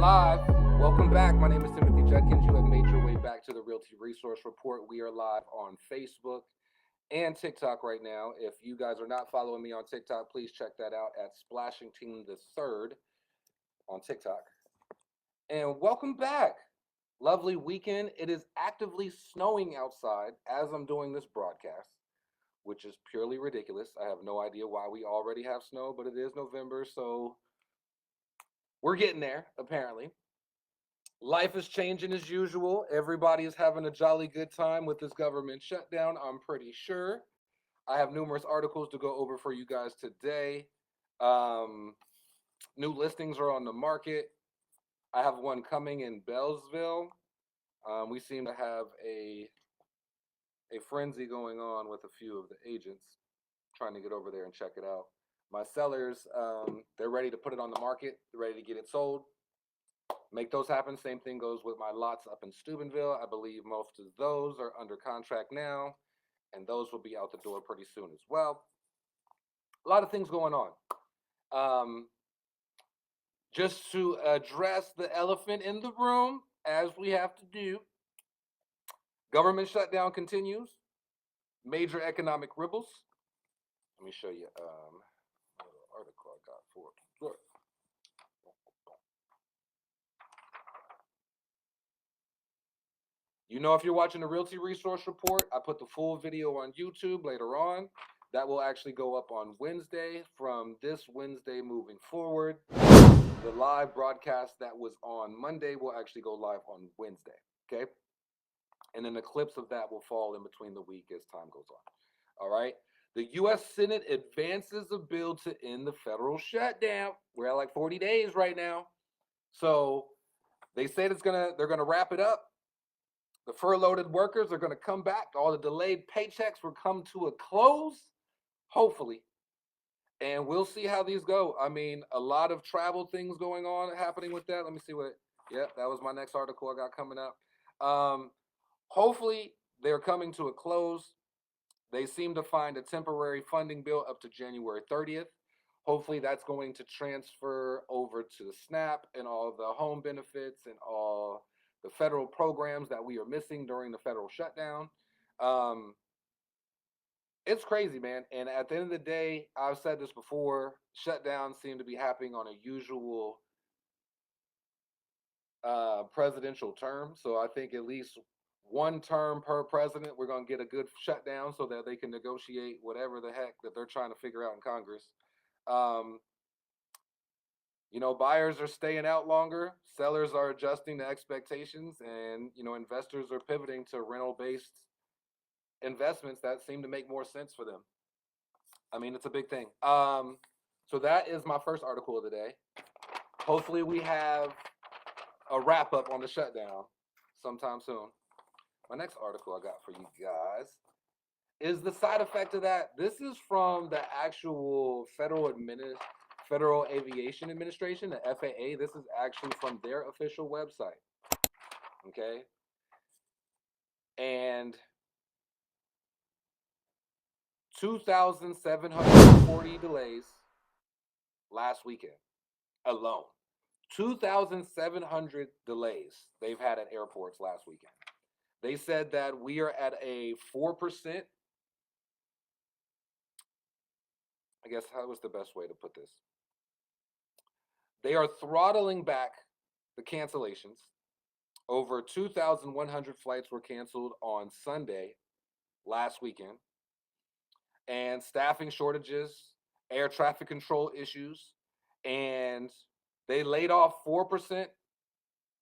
live. Welcome back. My name is Timothy Judkins. You have made your way back to the Realty Resource Report. We are live on Facebook and TikTok right now. If you guys are not following me on TikTok, please check that out at Splashington the Third on TikTok. And welcome back. Lovely weekend. It is actively snowing outside as I'm doing this broadcast, which is purely ridiculous. I have no idea why we already have snow, but it is November, so we're getting there, apparently. Life is changing as usual. Everybody is having a jolly good time with this government shutdown, I'm pretty sure. I have numerous articles to go over for you guys today. New listings are on the market. I have one coming in Bellsville. We seem to have a frenzy going on with a few of the agents trying to get over there and check it out. My sellers, they're ready to put it on the market. They're ready to get it sold. Make those happen. Same thing goes with my lots up in Steubenville. I believe most of those are under contract now, and those will be out the door pretty soon as well. A lot of things going on. Just to address the elephant in the room, as we have to do, government shutdown continues. Major economic ripples. Let me show you an article I got for it. You know, if you're watching the Realty Resource Report, I put the full video on YouTube later on. That will actually go up on Wednesday. From this Wednesday moving forward, the live broadcast that was on Monday will actually go live on Wednesday, okay? And then the clips of that will fall in between the week as time goes on, all right? The U.S. Senate advances a bill to end the federal shutdown. We're at like 40 days right now. So they said they're gonna wrap it up. The furloughed workers are going to come back. All the delayed paychecks will come to a close, hopefully. And we'll see how these go. I mean, a lot of travel things going on, happening with that. Let me see that was my next article I got coming up. Hopefully, they're coming to a close. They seem to find a temporary funding bill up to January 30th. Hopefully, that's going to transfer over to the SNAP and all the home benefits and all the federal programs that we are missing during the federal shutdown. It's crazy, man. And at the end of the day, I've said this before, shutdowns seem to be happening on a usual presidential term. So I think at least one term per president, we're going to get a good shutdown so that they can negotiate whatever the heck that they're trying to figure out in Congress. You know, buyers are staying out longer, sellers are adjusting to expectations, and, you know, investors are pivoting to rental-based investments that seem to make more sense for them. I mean, it's a big thing. So that is my first article of the day. Hopefully we have a wrap-up on the shutdown sometime soon. My next article I got for you guys is the side effect of that. This is from the actual Federal Aviation Administration, the FAA. This is actually from their official website, okay? And 2,740 delays last weekend alone. 2,700 delays they've had at airports last weekend. They said that we are at a 4%. I guess, how was the best way to put this? They are throttling back the cancellations. Over 2,100 flights were canceled on Sunday last weekend. And staffing shortages, air traffic control issues, and they laid off 4%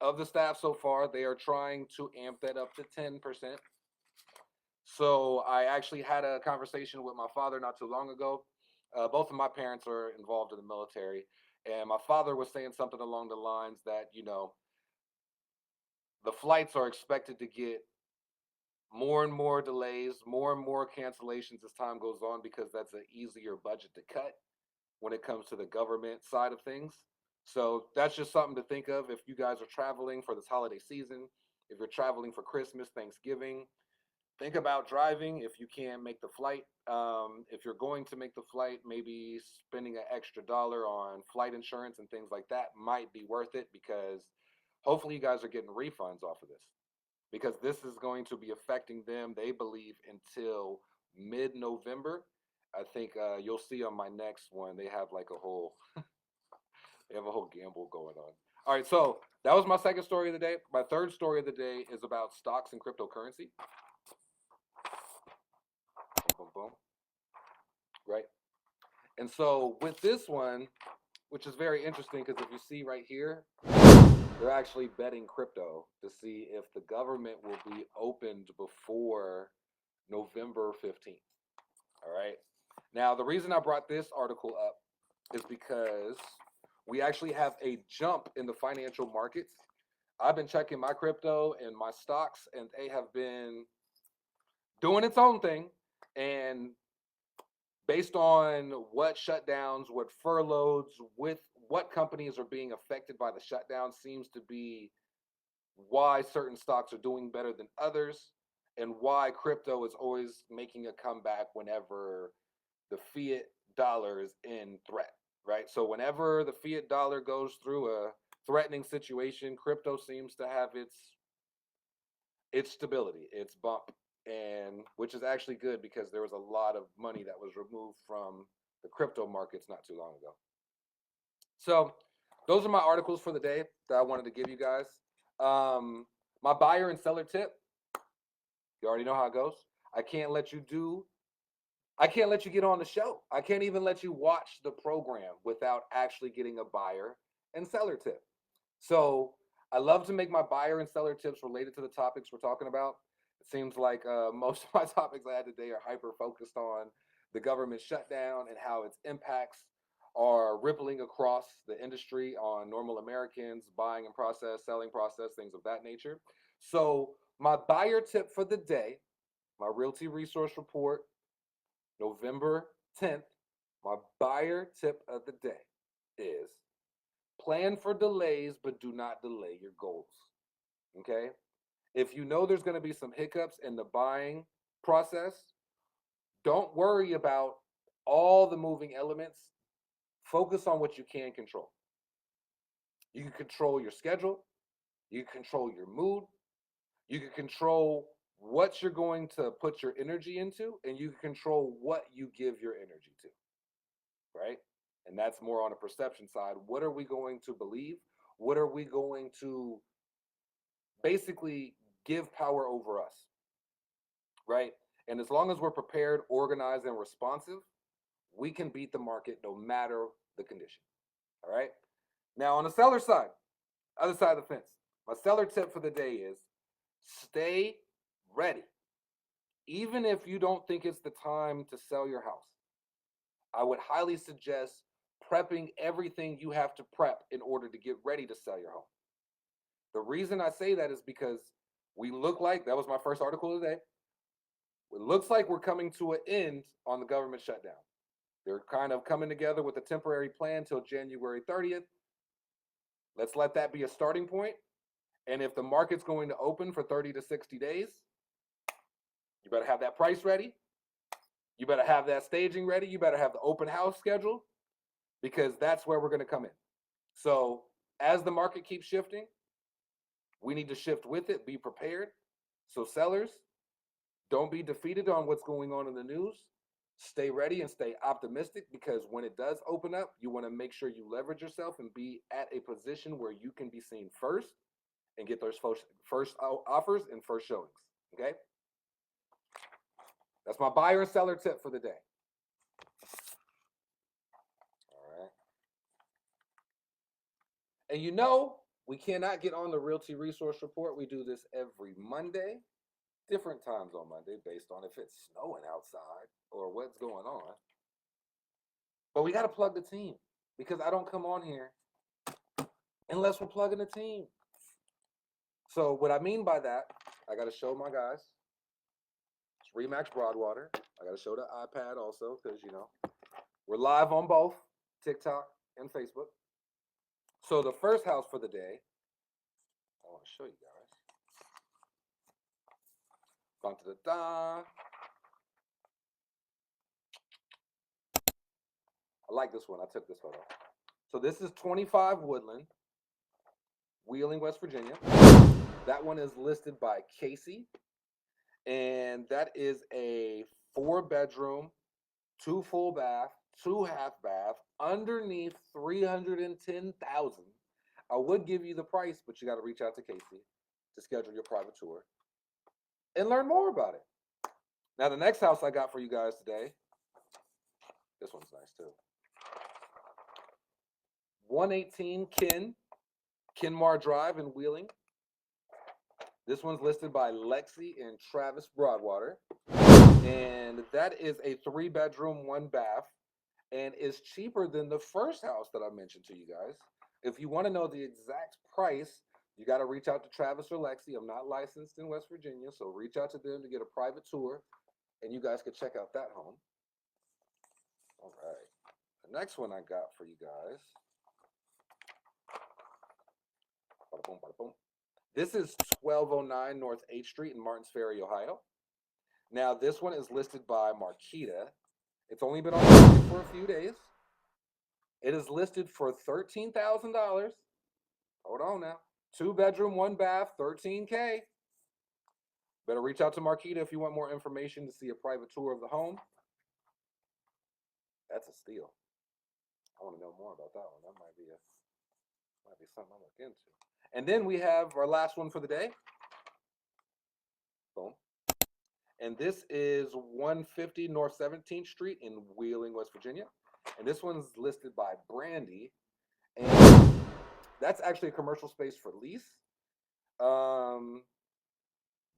of the staff so far. They are trying to amp that up to 10%. So I actually had a conversation with my father not too long ago. Both of my parents are involved in the military. And my father was saying something along the lines that, you know, the flights are expected to get more and more delays, more and more cancellations as time goes on, because that's an easier budget to cut when it comes to the government side of things. So that's just something to think of if you guys are traveling for this holiday season, if you're traveling for Christmas, Thanksgiving. think about driving if you can make the flight. If you're going to make the flight, maybe spending an extra dollar on flight insurance and things like that might be worth it, because hopefully you guys are getting refunds off of this, because this is going to be affecting them, they believe, until mid-November. I think you'll see on my next one, they have like a whole they have a whole gamble going on. All right, so that was my second story of the day. My third story of the day is about stocks and cryptocurrency. Boom, boom, boom. Right. And so with this one, which is very interesting, because if you see right here, they're actually betting crypto to see if the government will be opened before November 15th. All right. Now, the reason I brought this article up is because we actually have a jump in the financial markets. I've been checking my crypto and my stocks, and they have been doing its own thing. And based on what shutdowns, what furloughs, with what companies are being affected by the shutdown, seems to be why certain stocks are doing better than others, and why crypto is always making a comeback whenever the fiat dollar is in threat, right? So whenever the fiat dollar goes through a threatening situation, crypto seems to have its stability, its bump, and which is actually good, because there was a lot of money that was removed from the crypto markets not too long ago. So those are my articles for the day that I wanted to give you guys. My buyer and seller tip, you already know how it goes. I can't let you get on the show. I can't even let you watch the program without actually getting a buyer and seller tip. So I love to make my buyer and seller tips related to the topics we're talking about. It seems like most of my topics I had today are hyper focused on the government shutdown and how its impacts are rippling across the industry on normal Americans, buying and process, selling process, things of that nature. So my buyer tip for the day, my Realty Resource Report, November 10th, my buyer tip of the day is plan for delays, but do not delay your goals. Okay? If you know there's going to be some hiccups in the buying process, don't worry about all the moving elements. Focus on what you can control. You can control your schedule, you can control your mood, you can control what you're going to put your energy into, and you can control what you give your energy to, right? And that's more on a perception side. What are we going to believe? What are we going to basically give power over us, right? And as long as we're prepared, organized, and responsive, we can beat the market no matter the condition, all right? Now, on the seller side, other side of the fence, my seller tip for the day is stay ready. Even if you don't think it's the time to sell your house, I would highly suggest prepping everything you have to prep in order to get ready to sell your home. The reason I say that is because we look like, that was my first article of the day, it looks like we're coming to an end on the government shutdown. They're kind of coming together with a temporary plan till January 30th. Let's let that be a starting point. And if the market's going to open for 30 to 60 days, you better have that price ready. You better have that staging ready. You better have the open house scheduled, because that's where we're going to come in. So as the market keeps shifting, we need to shift with it, be prepared. So sellers, don't be defeated on what's going on in the news. Stay ready and stay optimistic, because when it does open up, you want to make sure you leverage yourself and be at a position where you can be seen first and get those first offers and first showings. Okay? That's my buyer and seller tip for the day. All right. And you know, we cannot get on the Realty Resource Report. We do this every Monday, different times on Monday based on if it's snowing outside or what's going on. But we got to plug the team, because I don't come on here unless we're plugging the team. So what I mean by that, I got to show my guys. It's Remax Broadwater. I got to show the iPad also, because, you know, we're live on both TikTok and Facebook. So the first house for the day, I want to show you guys. Dun-da-da-da. I like this one. I took this photo. So this is 25 Woodland, Wheeling, West Virginia. That one is listed by Casey, and that is a 4-bedroom, 2 full bath, 2 half bath, underneath 310,000. I would give you the price, but you got to reach out to Casey to schedule your private tour and learn more about it. Now, the next house I got for you guys today, this one's nice too. 118 Kenmar Drive in Wheeling. This one's listed by Lexi and Travis Broadwater. And that is a 3-bedroom, 1 bath, and is cheaper than the first house that I mentioned to you guys. If you want to know the exact price, you got to reach out to Travis or Lexi. I'm not licensed in West Virginia, so reach out to them to get a private tour, and you guys can check out that home. All right. The next one I got for you guys. Bada boom, bada boom. This is 1209 North 8th Street in Martins Ferry, Ohio. Now, this one is listed by Marquita. It's only been on the market for a few days. It is listed for $13,000. Hold on now. 2-bedroom, 1 bath, $13K. Better reach out to Marquita if you want more information to see a private tour of the home. That's a steal. I want to know more about that one. That might be something I'll look into. And then we have our last one for the day. Boom. And this is 150 North 17th Street in Wheeling, West Virginia. And this one's listed by Brandy. And that's actually a commercial space for lease.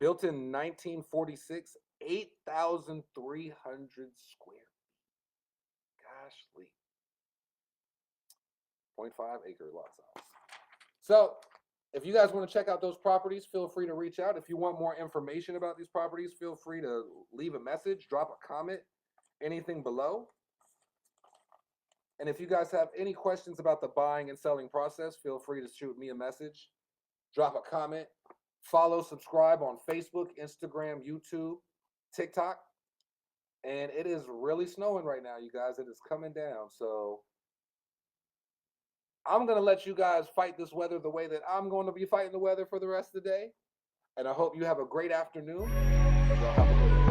Built in 1946, 8,300 square feet. Goshly. 0.5 acre lot size. So if you guys want to check out those properties, feel free to reach out. If you want more information about these properties, feel free to leave a message, drop a comment, anything below. And if you guys have any questions about the buying and selling process, feel free to shoot me a message, drop a comment, follow, subscribe on Facebook, Instagram, YouTube, TikTok. And it is really snowing right now, you guys. It is coming down. So I'm going to let you guys fight this weather the way that I'm going to be fighting the weather for the rest of the day. And I hope you have a great afternoon. And y'all have a good day.